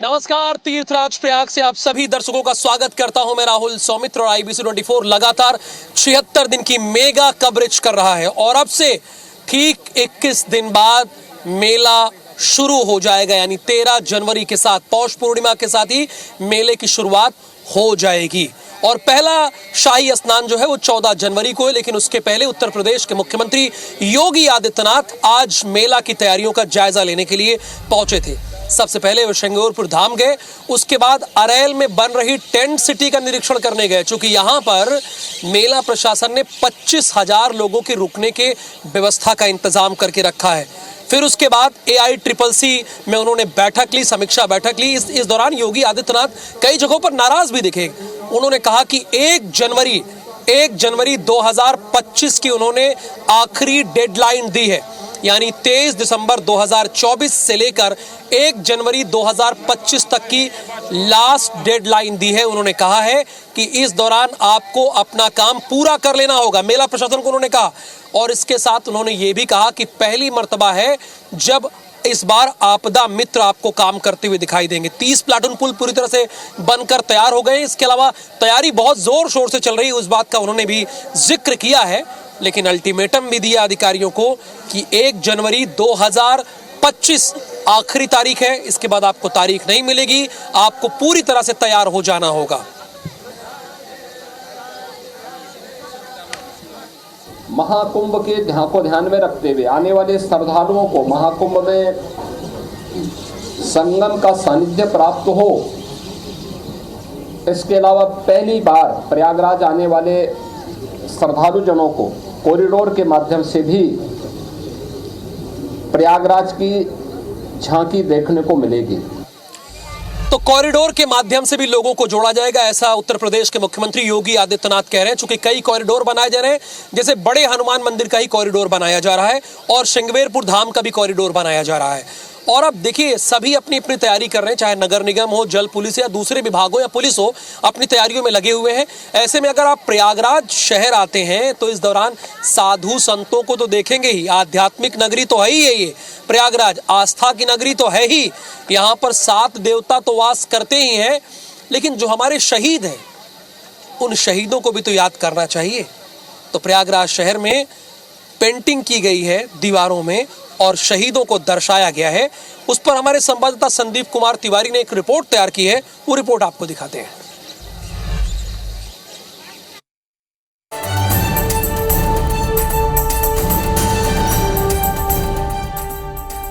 नमस्कार, तीर्थराज प्रयाग से आप सभी दर्शकों का स्वागत करता हूं। मैं राहुल सौमित्र और IBC 24 लगातार 76 दिन की मेगा कवरेज कर रहा है और अब से ठीक 21 दिन बाद मेला शुरू हो जाएगा, यानी 13 जनवरी के साथ पौष पूर्णिमा के साथ ही मेले की शुरुआत हो जाएगी। और पहला शाही स्नान जो है वो 14 जनवरी को है, लेकिन उसके पहले उत्तर प्रदेश के मुख्यमंत्री योगी आदित्यनाथ आज मेला की तैयारियों का जायजा लेने के लिए पहुंचे थे। सबसे पहले वो शेंगोरपुर धाम गए, उसके बाद अरैल में बन रही टेंट सिटी का निरीक्षण करने गए, चूंकि यहां पर मेला प्रशासन ने 25,000 लोगों के रुकने के व्यवस्था का इंतजाम करके रखा है। फिर उसके बाद AICCC में उन्होंने बैठक ली, समीक्षा बैठक ली। इस दौरान योगी आदित्यनाथ कई जगहों पर नाराज भी दिखे। उन्होंने कहा कि 1 जनवरी 2025 की उन्होंने आखिरी डेडलाइन दी है, यानी 23 दिसंबर 2024 से लेकर 1 जनवरी 2025 तक की लास्ट डेडलाइन दी है। उन्होंने कहा है कि इस दौरान आपको अपना काम पूरा कर लेना होगा, मेला प्रशासन को उन्होंने कहा। और इसके साथ उन्होंने ये भी कहा कि पहली मर्तबा है जब इस बार आपदा मित्र आपको काम करते हुए दिखाई देंगे। 30 प्लाटून पुल पूरी तरह से बनकर तैयार हो गए। इसके अलावा तैयारी बहुत जोर शोर से चल रही है, उस बात का उन्होंने भी जिक्र किया है। लेकिन अल्टीमेटम भी दिया अधिकारियों को कि 1 जनवरी 2025 आखिरी तारीख है, इसके बाद आपको तारीख नहीं मिलेगी, आपको पूरी तरह से तैयार हो जाना होगा। महाकुंभ के को ध्यान में रखते हुए आने वाले श्रद्धालुओं को महाकुंभ में संगम का सानिध्य प्राप्त हो। इसके अलावा पहली बार प्रयागराज आने वाले श्रद्धालु जनों को कॉरिडोर के माध्यम से भी प्रयागराज की झांकी देखने को मिलेगी। तो कॉरिडोर के माध्यम से भी लोगों को जोड़ा जाएगा, ऐसा उत्तर प्रदेश के मुख्यमंत्री योगी आदित्यनाथ कह रहे हैं। चूंकि कई कॉरिडोर बनाए जा रहे हैं, जैसे बड़े हनुमान मंदिर का ही कॉरिडोर बनाया जा रहा है और शेंगवेरपुर धाम का भी कॉरिडोर बनाया जा रहा है। और अब देखिए, सभी अपनी अपनी तैयारी कर रहे हैं, चाहे नगर निगम हो, जल पुलिस या दूसरे विभागों या पुलिस हो, अपनी तैयारियों में लगे हुए हैं। ऐसे में अगर आप प्रयागराज शहर आते हैं तो इस दौरान साधु संतों को तो देखेंगे ही। आध्यात्मिक नगरी तो है ही है ये प्रयागराज, आस्था की नगरी तो है ही। यहाँ पर 7 देवता तो वास करते ही हैं, लेकिन जो हमारे शहीद हैं उन शहीदों को भी तो याद करना चाहिए। तो प्रयागराज शहर में पेंटिंग की गई है दीवारों में और शहीदों को दर्शाया गया है। उस पर हमारे संवाददाता संदीप कुमार तिवारी ने एक रिपोर्ट तैयार की है, वो रिपोर्ट आपको दिखाते हैं।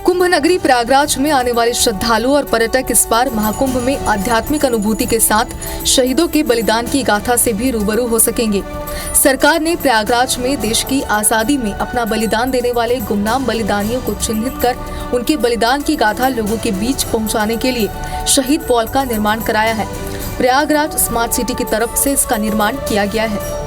कुंभ नगरी प्रयागराज में आने वाले श्रद्धालु और पर्यटक इस बार महाकुंभ में आध्यात्मिक अनुभूति के साथ शहीदों के बलिदान की गाथा से भी रूबरू हो सकेंगे। सरकार ने प्रयागराज में देश की आजादी में अपना बलिदान देने वाले गुमनाम बलिदानियों को चिन्हित कर उनके बलिदान की गाथा लोगों के बीच पहुंचाने के लिए शहीद वॉल का निर्माण कराया है। प्रयागराज स्मार्ट सिटी की तरफ से इसका निर्माण किया गया है।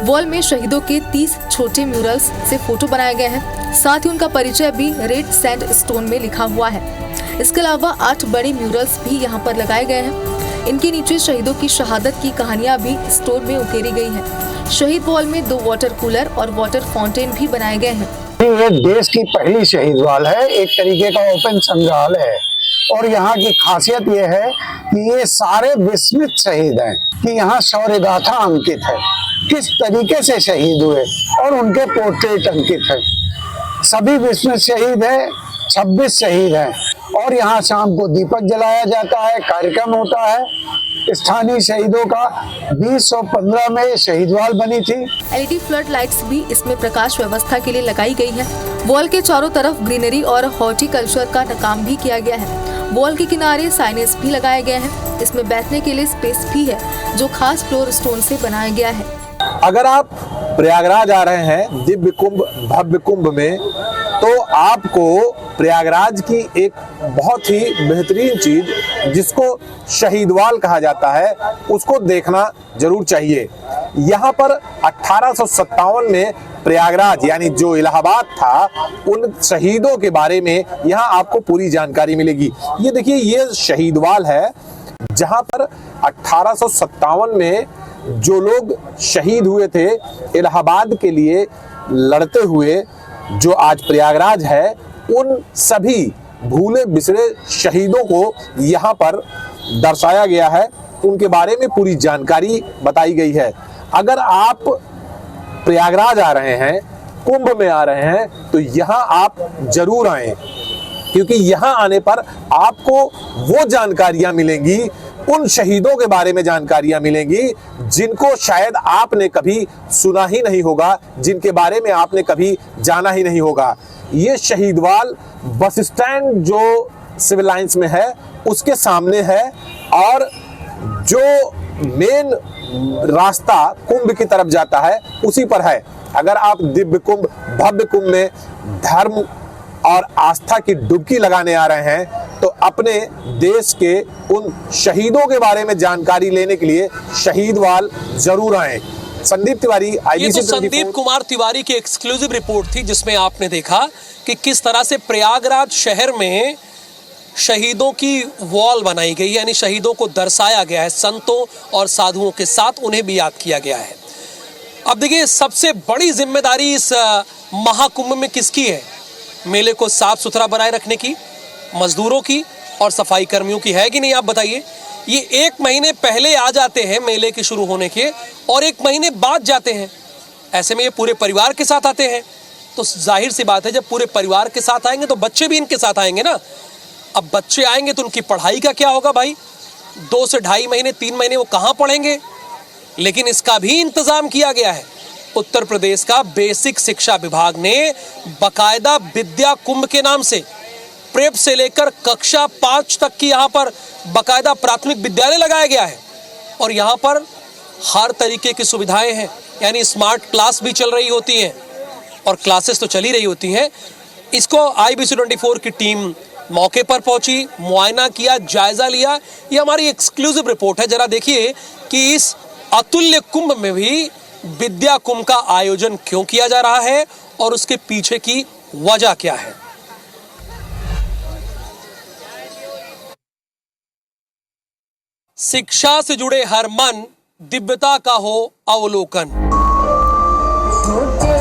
वॉल में शहीदों के 30 छोटे म्यूरल्स से फोटो बनाए गए हैं, साथ ही उनका परिचय भी रेड सैंड स्टोन में लिखा हुआ है। इसके अलावा 8 बड़े म्यूरल्स भी यहाँ पर लगाए गए हैं। इनके नीचे शहीदों की शहादत की कहानियां भी स्टोन में उकेरी गई है। शहीद वॉल में 2 वाटर कूलर और वाटर फाउंटेन भी बनाए गए हैं। ये देश की पहली शहीद वॉल है, एक तरीके का ओपन संग्रहालय है। और यहाँ की खासियत ये है कि ये सारे विस्मित शहीद हैं, कि यहाँ शौर्य गाथा अंकित है, किस तरीके से शहीद हुए और उनके पोर्ट्रेट अंकित है। सभी विस्मित शहीद हैं, 26 शहीद हैं। और यहाँ शाम को दीपक जलाया जाता है, कार्यक्रम होता है। स्थानीय शहीदों का 2015 में शहीद वॉल बनी थी। LED फ्लड लाइट्स भी इसमें प्रकाश व्यवस्था के लिए लगाई गई है। वॉल के चारों तरफ ग्रीनरी और हॉर्टिकल्चर का काम भी किया गया है। वॉल के किनारे साइनेज भी लगाए गए हैं। इसमें बैठने के लिए स्पेस भी है, जो खास फ्लोर स्टोन से बनाया गया है। अगर आप प्रयागराज आ रहे हैं दिव्य कुंभ भव्य कुंभ में, तो आपको प्रयागराज की एक बहुत ही बेहतरीन चीज जिसको शहीद वॉल कहा जाता है उसको देखना जरूर चाहिए। यहाँ पर 1857 में प्रयागराज यानी जो इलाहाबाद था, उन शहीदों के बारे में यहाँ आपको पूरी जानकारी मिलेगी। ये देखिए, ये शहीद वॉल है जहाँ पर 1857 में जो लोग शहीद हुए थे इलाहाबाद के लिए लड़ते हुए, जो आज प्रयागराज है, उन सभी भूले बिसरे शहीदों को यहाँ पर दर्शाया गया है, उनके बारे में पूरी जानकारी बताई गई है। अगर आप प्रयागराज आ रहे हैं, कुंभ में आ रहे हैं, तो यहाँ आप जरूर आएं, क्योंकि यहाँ आने पर आपको वो जानकारियां मिलेंगी, उन शहीदों के बारे में जानकारियां मिलेंगी जिनको शायद आपने कभी सुना ही नहीं होगा, जिनके बारे में आपने कभी जाना ही नहीं होगा। ये शहीदवाल बस स्टैंड जो सिविल लाइंस में है उसके सामने है, और जो मेन रास्ता कुंभ की तरफ जाता है उसी पर है। अगर आप दिव्य कुंभ, भव्य कुंभ में धर्म और आस्था की डुबकी लगाने आ रहे हैं, तो अपने देश के उन शहीदों के बारे में जानकारी लेने के लिए शहीदवाल जरूर आएं। संदीप तिवारी, ये IBC तो संदीप कुमार तिवारी की एक्सक्लूसिव रिपोर्ट थी, जिसमें आपने देखा कि किस तरह से प्रयागराज शहर में शहीदों की वॉल बनाई गई, यानी शहीदों को दर्शाया गया है, संतों और साधुओं के साथ उन्हें भी याद किया गया है। अब देखिए, सबसे बड़ी जिम्मेदारी इस महाकुंभ में किसकी है? मेले को साफ सुथरा बनाए रखने की, मजदूरों की और सफाई कर्मियों की है कि नहीं, आप बताइए। ये 1 महीने पहले आ जाते हैं मेले के शुरू होने के, और 1 महीने बाद जाते हैं। ऐसे में ये पूरे परिवार के साथ आते हैं, तो जाहिर सी बात है जब पूरे परिवार के साथ आएंगे तो बच्चे भी इनके साथ आएंगे ना। अब बच्चे आएंगे तो उनकी पढ़ाई का क्या होगा भाई? 2 से 2.5 महीने, 3 महीने वो कहाँ पढ़ेंगे? लेकिन इसका भी इंतजाम किया गया है। उत्तर प्रदेश का बेसिक शिक्षा विभाग ने बकायदा विद्या कुंभ के नाम से प्रेप से लेकर कक्षा 5 तक की यहाँ पर बकायदा प्राथमिक विद्यालय लगाया गया है, और यहाँ पर हर तरीके की सुविधाएं हैं, यानी स्मार्ट क्लास भी चल रही होती हैं, और क्लासेस तो चल ही रही होती हैं। इसको IBC 24 की टीम मौके पर पहुंची, मुआयना किया, जायजा लिया। ये हमारी एक्सक्लूसिव रिपोर्ट है। जरा देखिए कि इस अतुल्य कुंभ में भी विद्या कुंभ का आयोजन क्यों किया जा रहा है और उसके पीछे की वजह क्या है। शिक्षा से जुड़े हर मन, दिव्यता का हो अवलोकन।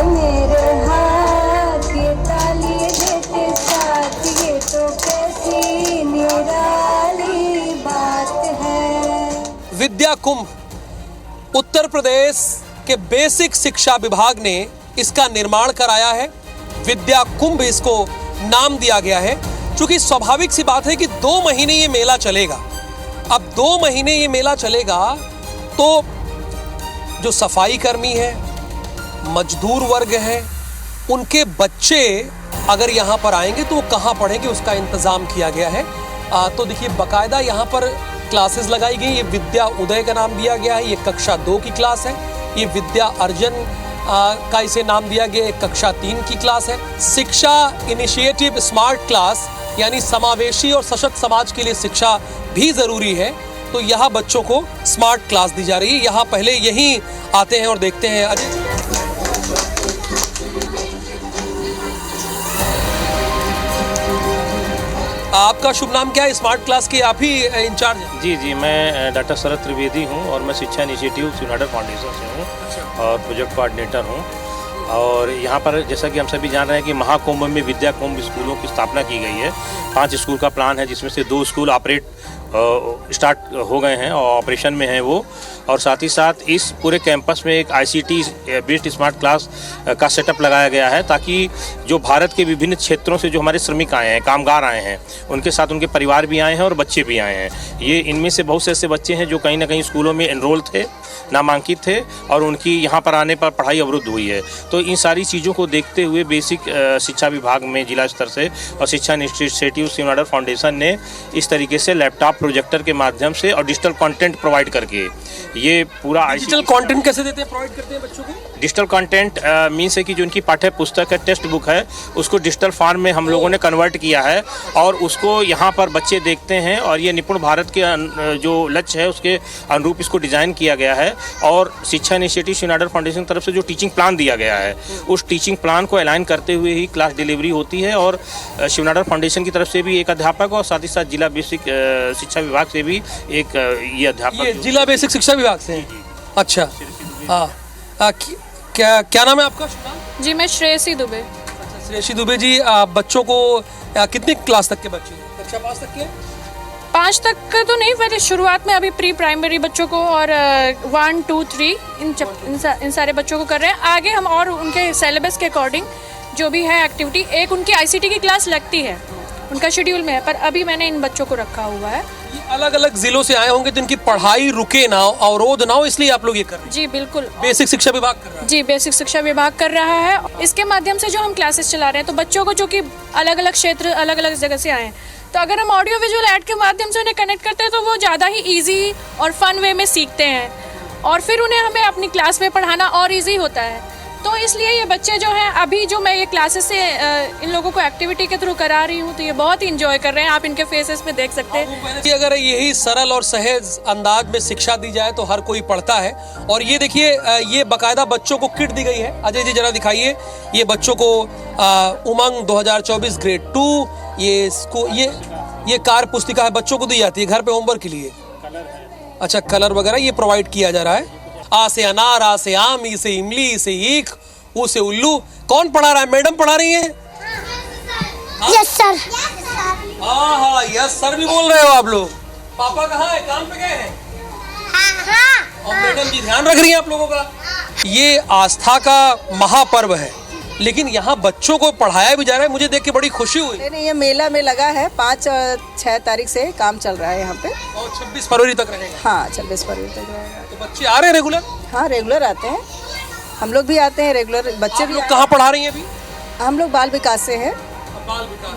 मेरे हाथ ये ताली देते साथ, ये तो कैसी निराली बात है। विद्या कुंभ, उत्तर प्रदेश के बेसिक शिक्षा विभाग ने इसका निर्माण कराया है। विद्या कुंभ इसको नाम दिया गया है, क्योंकि स्वाभाविक सी बात है कि 2 महीने ये मेला चलेगा। अब 2 महीने ये मेला चलेगा तो जो सफाई कर्मी है, मजदूर वर्ग है, उनके बच्चे अगर यहाँ पर आएंगे तो वो कहाँ पढ़ेंगे, उसका इंतजाम किया गया है। तो देखिए, बाकायदा यहाँ पर क्लासेस लगाई गई। ये विद्या उदय का नाम दिया गया है, ये कक्षा 2 की क्लास है। ये विद्या अर्जन का इसे नाम दिया गया, एक कक्षा 3 की क्लास है। शिक्षा इनिशिएटिव स्मार्ट क्लास, यानी समावेशी और सशक्त समाज के लिए शिक्षा भी जरूरी है, तो यहाँ बच्चों को स्मार्ट क्लास दी जा रही है। यहाँ पहले यहीं आते हैं और देखते हैं। आपका शुभ नाम क्या है? स्मार्ट क्लास के आप ही इंचार्ज हैं? जी, मैं डॉक्टर शरद त्रिवेदी हूँ, और मैं शिक्षा इनिशिएटिव शिवनाडर फाउंडेशन से हूँ और प्रोजेक्ट कोऑर्डिनेटर हूँ। और यहाँ पर जैसा कि हम सभी जान रहे हैं कि महाकुंभ में विद्या कुंभ स्कूलों की स्थापना की गई है। 5 स्कूल का प्लान है, जिसमें से 2 स्कूल स्टार्ट हो गए हैं और ऑपरेशन में हैं वो, और साथ ही साथ इस पूरे कैंपस में एक ICT बेस्ड स्मार्ट क्लास का सेटअप लगाया गया है, ताकि जो भारत के विभिन्न क्षेत्रों से जो हमारे श्रमिक आए हैं, कामगार आए हैं, उनके साथ उनके परिवार भी आए हैं और बच्चे भी आए हैं। ये इनमें से बहुत से ऐसे बच्चे हैं जो कहीं ना कहीं स्कूलों में एनरोल थे, नामांकित थे, और उनकी यहाँ पर आने पर पढ़ाई अवरुद्ध हुई है। तो इन सारी चीज़ों को देखते हुए बेसिक शिक्षा विभाग में जिला स्तर से और शिक्षा इनिशिएटिव शिवनाडर फाउंडेशन ने इस तरीके से लैपटॉप प्रोजेक्टर के माध्यम से और डिजिटल कंटेंट प्रोवाइड करके ये पूरा डिजिटल कंटेंट कैसे देते हैं, प्रोवाइड करते हैं बच्चों को? डिजिटल कंटेंट मीन्स है कि जो उनकी पाठ्य पुस्तक है, टेक्स्ट बुक है, उसको डिजिटल फॉर्म में हम लोगों ने कन्वर्ट किया है, और उसको यहाँ पर बच्चे देखते हैं, और ये निपुण भारत के जो लक्ष्य है उसके अनुरूप इसको डिज़ाइन किया गया है। और शिक्षा इनिशिएटिव शिवनाडर फाउंडेशन की तरफ से जो टीचिंग प्लान दिया गया है, उस टीचिंग प्लान को अलाइन करते हुए ही क्लास डिलीवरी होती है। और शिवनाडर फाउंडेशन की तरफ से भी एक अध्यापक और साथ ही साथ जिला बेसिक शिक्षा विभाग से भी एक ये अध्यापक, जिला बेसिक शिक्षा विभाग से। अच्छा, हाँ, क्या नाम है आपका? जी, मैं श्रेयसी दुबे। श्रेयसी दुबे जी, बच्चों को कितनी क्लास तक के बच्चे हैं? कक्षा 5 तक के हैं? 5 तक का तो नहीं, पर शुरुआत में अभी प्री प्राइमरी बच्चों को और 1, 2, 3 इन सारे बच्चों को कर रहे हैं। आगे हम और उनके सिलेबस के अकॉर्डिंग जो भी है एक्टिविटी, एक उनकी आईसीटी की क्लास लगती है, उनका शेड्यूल में है, पर अभी मैंने इन बच्चों को रखा हुआ है। ये अलग अलग जिलों से आए होंगे तो इनकी पढ़ाई रुके ना, अवरोध ना हो, इसलिए आप लोग ये कर रहे हैं। जी बिल्कुल। बेसिक शिक्षा विभाग कर रहा है। जी, बेसिक शिक्षा विभाग कर रहा है। इसके माध्यम से जो हम क्लासेस चला रहे हैं, तो बच्चों को जो कि अलग अलग क्षेत्र, अलग अलग जगह से आए हैं, तो अगर हम ऑडियो विजुअल ऐड के माध्यम से उन्हें कनेक्ट करते हैं तो वो ज़्यादा ही ईजी और फन वे में सीखते हैं, और फिर उन्हें हमें अपनी क्लास में पढ़ाना और ईजी होता है। तो इसलिए ये बच्चे जो हैं, अभी जो मैं ये क्लासेस से इन लोगों को एक्टिविटी के थ्रू करा रही हूँ, तो ये बहुत ही इंजॉय कर रहे हैं, आप इनके फेसेस में देख सकते हैं। कि अगर यही सरल और सहज अंदाज में शिक्षा दी जाए तो हर कोई पढ़ता है। और ये देखिए, ये बाकायदा बच्चों को किट दी गई है। अजय जी जरा दिखाइए, ये बच्चों को उमंग 2024 ग्रेड 2 ये कार्य पुस्तिका है, बच्चों को दी जाती है घर पे होमवर्क के लिए। अच्छा, कलर वगैरह ये प्रोवाइड किया जा रहा है। आ से अनार, आ से आम, ई से इमली, ई से ईख, ऊ से उल्लू। कौन पढ़ा रहा है? मैडम पढ़ा रही है? Yes sir. हाँ, यस सर भी बोल रहे हो आप लोग। पापा कहाँ है? काम पे गए हैं? और मैडम जी ध्यान रख रही हैं आप लोगों का। ये आस्था का महापर्व है, लेकिन यहाँ बच्चों को पढ़ाया भी जा रहा है। मुझे देख के बड़ी खुशी हुई। नहीं, ये मेला में लगा है, 5 और 6 तारीख से काम चल रहा है यहाँ पे, और 26 फरवरी तक रहेगा। हाँ 26 फरवरी तक रहेगा। तो बच्चे आ रहे हैं रेगुलर? हाँ रेगुलर आते हैं, हम लोग भी आते हैं रेगुलर। बच्चे भी कहाँ पढ़ा रही हैं अभी? हम लोग बाल विकास से हैं। बाल विकास।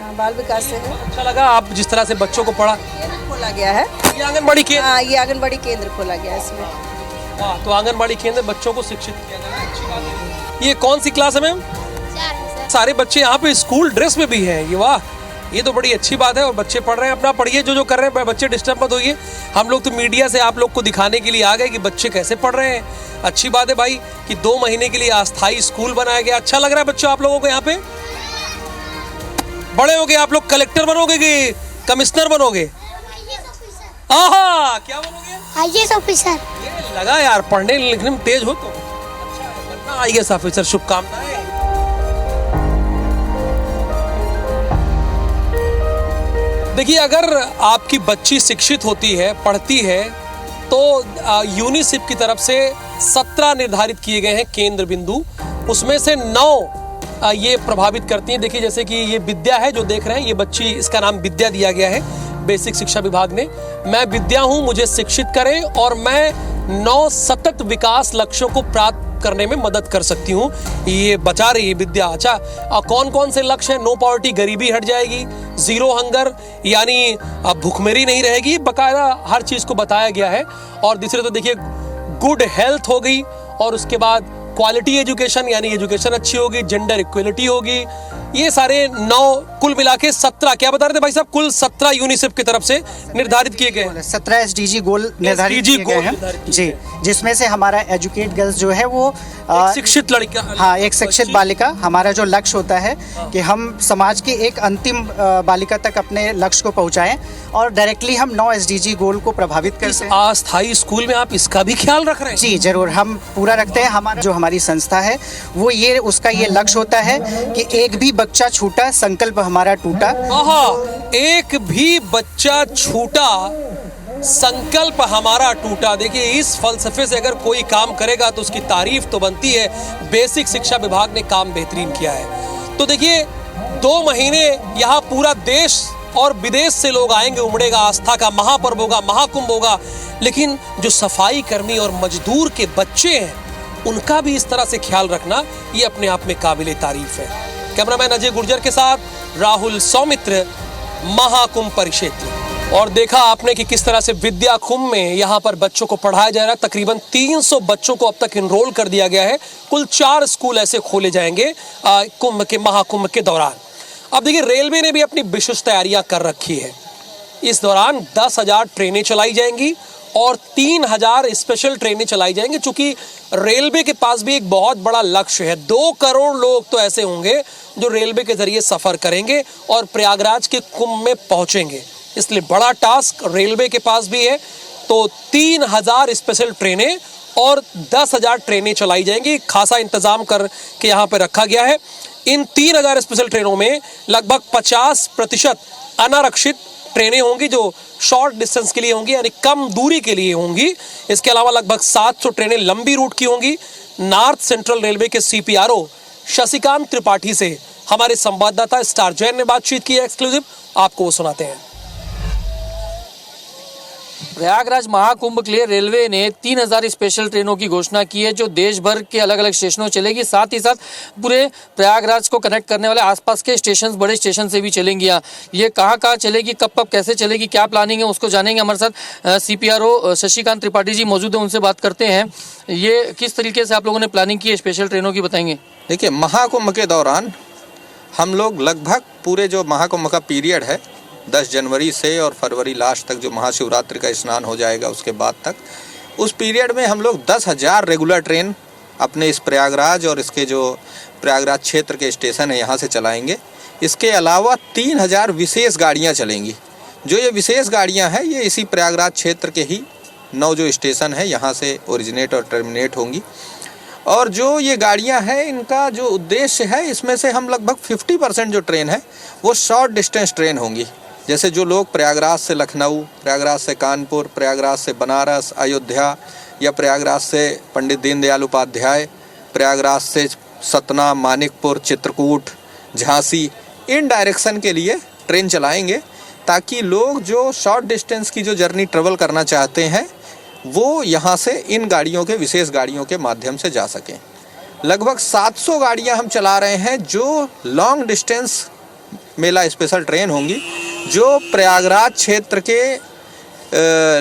हाँ, बाल विकास से है। अच्छा लगा आप जिस तरह से बच्चों को पढ़ा। केंद्र खोला गया है, ये आंगनबाड़ी केंद्र। हाँ ये आंगनबाड़ी केंद्र खोला गया है इसमें। वाह, तो आंगनबाड़ी केंद्र बच्चों को शिक्षित किया जा रहा है, अच्छी बात है। ये कौन सी क्लास है मैम? सारे बच्चे यहाँ पे स्कूल ड्रेस में भी हैं। ये वाह, ये तो बड़ी अच्छी बात है। और बच्चे पढ़ रहे हैं, अपना पढ़िए जो कर रहे हैं। बच्चे डिस्टर्ब मत होइए, हम लोग तो मीडिया से आप लोग को दिखाने के लिए आ गए कि बच्चे कैसे पढ़ रहे हैं। अच्छी बात है भाई कि 2 महीने के लिए अस्थायी स्कूल बनाया गया। अच्छा लग रहा है बच्चों आप लोगों को यहाँ पे? बड़े हो गए आप लोग कलेक्टर बनोगे कि कमिश्नर बनोगे? आहा, क्या बनोगे? IAS officer. ये लगा यार, पढ़ने लिखने में तेज हो तो अच्छा है, बनना आईएएस ऑफिसर। शुभकामनाएं। देखिए, अगर आपकी बच्ची शिक्षित होती है, पढ़ती है, तो यूनिसेफ की तरफ से 17 निर्धारित किए गए हैं केंद्र बिंदु, उसमें से 9 ये प्रभावित करती हैं। देखिए, जैसे कि ये विद्या है जो देख रहे हैं, ये बच्ची, इसका नाम विद्या दिया गया है बेसिक शिक्षा विभाग ने। मैं विद्या हूँ, मुझे शिक्षित करें और मैं 9 सतत विकास लक्ष्यों को प्राप्त करने में मदद कर सकती हूँ। ये बचा रही है विद्या। अच्छा, कौन कौन से लक्ष्य हैं? नो पॉवर्टी, गरीबी हट जाएगी। 0 हंगर, यानी भूखमरी नहीं रहेगी। बकायदा हर चीज को बताया गया है। और दूसरे तो देखिए, गुड हेल्थ हो गई, और उसके बाद क्वालिटी एजुकेशन, यानी एजुकेशन अच्छी होगी, जेंडर इक्वलिटी होगी। ये सारे 9 कुल मिला के 17, क्या बता रहे थे भाई साहब? कुल 17 यूनिसेफ की तरफ से निर्धारित किए गए हैं। 17 SDG गोल निर्धारित किए गए हैं जी, जिसमें से हमारा एजुकेट गर्ल्स जो है वो शिक्षित लड़का, हाँ, एक शिक्षित बालिका हमारा जो लक्ष्य होता है कि हम समाज की एक अंतिम बालिका तक अपने लक्ष्य को पहुंचाएं, और डायरेक्टली हम 9 SDG गोल को प्रभावित करते हैं। अस्थायी स्कूल में आप इसका भी ख्याल रख रहे हैं? जी जरूर, हम पूरा रखते हैं। हमारा जो हमारी संस्था है वो उसका ये लक्ष्य होता है कि एक भी बच्चा छूटा, संकल्प हमारा टूटा। एक भी बच्चा छूटा, संकल्प हमारा टूटा। देखिए, इस फलसफे से अगर कोई काम करेगा तो उसकी तारीफ तो बनती है। बेसिक शिक्षा विभाग ने काम बेहतरीन किया है। तो देखिए, 2 महीने यहाँ पूरा देश और विदेश से लोग आएंगे, उमड़ेगा, आस्था का महापर्व होगा, महाकुंभ होगा। लेकिन जो सफाई कर्मी और मजदूर के बच्चे हैं, उनका भी इस तरह से ख्याल रखना, ये अपने आप में काबिले तारीफ है। कैमरामैन अजय गुर्जर के साथ राहुल सौमित्र, महाकुंभ परिक्षेत्र। और देखा आपने कि किस तरह से विद्या कुंभ में यहाँ पर बच्चों को पढ़ाया जा रहा है। तकरीबन 300 बच्चों को अब तक इनरोल कर दिया गया है। कुल 4 स्कूल ऐसे खोले जाएंगे कुंभ के, महाकुंभ के दौरान। अब देखिए, रेलवे ने भी अपनी विशेष तैयारियां कर रखी है। इस दौरान 10,000 ट्रेनें चलाई जाएंगी और 3,000 स्पेशल ट्रेनें चलाई जाएंगी। चूंकि रेलवे के पास भी एक बहुत बड़ा लक्ष्य है। 2 करोड़ लोग तो ऐसे होंगे जो रेलवे के जरिए सफर करेंगे और प्रयागराज के कुंभ में पहुंचेंगे, इसलिए बड़ा टास्क रेलवे के पास भी है। तो 3,000 स्पेशल ट्रेनें और 10,000 ट्रेनें चलाई जाएंगी। खासा इंतजाम करके यहाँ पे रखा गया है। इन 3,000 स्पेशल ट्रेनों में लगभग 50% अनारक्षित ट्रेनें होंगी जो शॉर्ट डिस्टेंस के लिए होंगी, यानी कम दूरी के लिए होंगी। इसके अलावा लगभग 700 ट्रेनें लंबी रूट की होंगी। नॉर्थ सेंट्रल रेलवे के CPRO शशिकांत त्रिपाठी से हमारे संवाददाता स्टार जैन ने बातचीत की है एक्सक्लूसिव, आपको वो सुनाते हैं। प्रयागराज महाकुंभ के लिए रेलवे ने 3,000 स्पेशल ट्रेनों की घोषणा की है जो देश भर के अलग अलग स्टेशनों चलेगी। साथ ही साथ पूरे प्रयागराज को कनेक्ट करने वाले आसपास के स्टेशन, बड़े स्टेशन से भी चलेंगी। ये कहाँ चलेगी, कब कैसे चलेगी, क्या प्लानिंग है, उसको जानेंगे। हमारे साथ CPRO शशिकांत त्रिपाठी जी मौजूद है, उनसे बात करते हैं। ये किस तरीके से आप लोगों ने प्लानिंग की है स्पेशल ट्रेनों की, बताएंगे। देखिए, महाकुंभ के दौरान हम लोग लगभग पूरे जो महाकुंभ का पीरियड है 10 जनवरी से और फरवरी लास्ट तक जो महाशिवरात्रि का स्नान हो जाएगा उसके बाद तक, उस पीरियड में हम लोग 10,000 रेगुलर ट्रेन अपने इस प्रयागराज और इसके जो प्रयागराज क्षेत्र के स्टेशन है यहाँ से चलाएंगे। इसके अलावा 3,000 विशेष गाड़ियाँ चलेंगी। जो ये विशेष गाड़ियाँ हैं ये इसी प्रयागराज क्षेत्र के ही 9 जो स्टेशन है यहाँ से ओरिजिनेट और टर्मिनेट होंगी। और जो ये गाड़ियाँ हैं इनका जो उद्देश्य है, इसमें से हम लगभग 50% जो ट्रेन है वो शॉर्ट डिस्टेंस ट्रेन होंगी। जैसे जो लोग प्रयागराज से लखनऊ, प्रयागराज से कानपुर, प्रयागराज से बनारस, अयोध्या या प्रयागराज से पंडित दीनदयाल उपाध्याय, प्रयागराज से सतना, मानिकपुर, चित्रकूट, झांसी, इन डायरेक्शन के लिए ट्रेन चलाएंगे ताकि लोग जो शॉर्ट डिस्टेंस की जो जर्नी ट्रेवल करना चाहते हैं वो यहाँ से इन गाड़ियों के, विशेष गाड़ियों के माध्यम से जा सकें। लगभग 700 गाड़ियाँ हम चला रहे हैं जो लॉन्ग डिस्टेंस मेला स्पेशल ट्रेन होंगी, जो प्रयागराज क्षेत्र के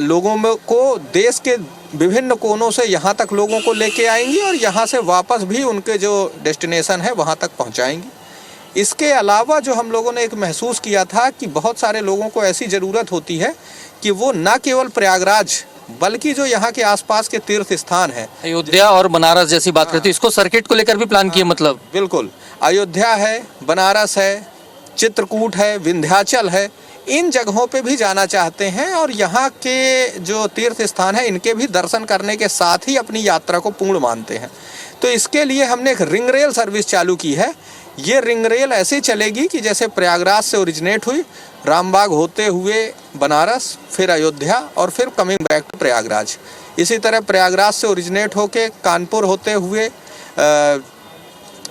लोगों को देश के विभिन्न कोनों से यहाँ तक लोगों को लेके आएंगी और यहाँ से वापस भी उनके जो डेस्टिनेशन है वहाँ तक पहुँचाएंगी। इसके अलावा जो हम लोगों ने एक महसूस किया था कि बहुत सारे लोगों को ऐसी ज़रूरत होती है कि वो न केवल प्रयागराज बल्कि जो यहाँ के आसपास के तीर्थ स्थान है, अयोध्या और बनारस जैसी बात करती है, इसको सर्किट को लेकर भी प्लान किया। मतलब बिल्कुल, अयोध्या है, बनारस है, चित्रकूट है, विंध्याचल है, इन जगहों पे भी जाना चाहते हैं और यहाँ के जो तीर्थ स्थान है इनके भी दर्शन करने के साथ ही अपनी यात्रा को पूर्ण मानते हैं। तो इसके लिए हमने एक रिंग रेल सर्विस चालू की है। ये रिंग रेल ऐसे चलेगी कि जैसे प्रयागराज से ओरिजिनेट हुई, रामबाग होते हुए बनारस, फिर अयोध्या और फिर कमिंग बैक टू प्रयागराज। इसी तरह प्रयागराज से ओरिजिनेट होके कानपुर होते हुए,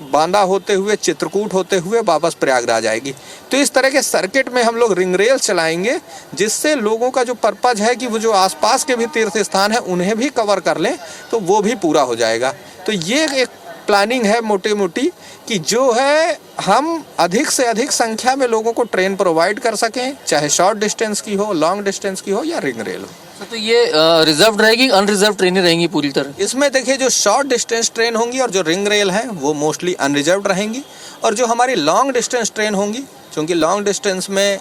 बांदा होते हुए, चित्रकूट होते हुए वापस प्रयागराज आएगी। तो इस तरह के सर्किट में हम लोग रिंग रेल चलाएंगे जिससे लोगों का जो पर्पज है कि वो जो आसपास के भी तीर्थ स्थान है उन्हें भी कवर कर लें तो वो भी पूरा हो जाएगा। तो ये एक प्लानिंग है मोटी मोटी कि जो है हम अधिक से अधिक संख्या में लोगों को ट्रेन प्रोवाइड कर सकें, चाहे शॉर्ट डिस्टेंस की हो, लॉन्ग डिस्टेंस की हो या रिंग रेल हो। तो ये रिजर्व रहेगी, अनरिजर्व ट्रेनें रहेंगी पूरी तरह? इसमें देखिए, जो शॉर्ट डिस्टेंस ट्रेन होंगी और जो रिंग रेल हैं वो मोस्टली अनरिजर्व रहेंगी और जो हमारी लॉन्ग डिस्टेंस ट्रेन होंगी, क्योंकि लॉन्ग डिस्टेंस में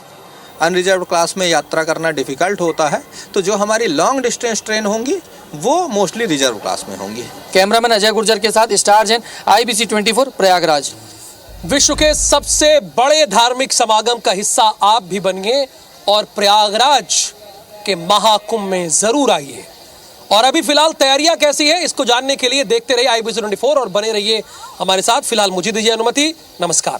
अनरिजर्व क्लास में यात्रा करना डिफिकल्ट होता है, तो जो हमारी लॉन्ग डिस्टेंस ट्रेन होंगी वो मोस्टली रिजर्व क्लास में होंगी। कैमरामैन अजय गुर्जर के साथ स्टार जैन, IBC 24 प्रयागराज। विश्व के सबसे बड़े धार्मिक समागम का हिस्सा आप भी बनिए और प्रयागराज के महाकुंभ में जरूर आइए। और अभी फिलहाल तैयारियां कैसी है इसको जानने के लिए देखते रहिए IBC 24 और बने रहिए हमारे साथ। फिलहाल मुझे दीजिए अनुमति, नमस्कार।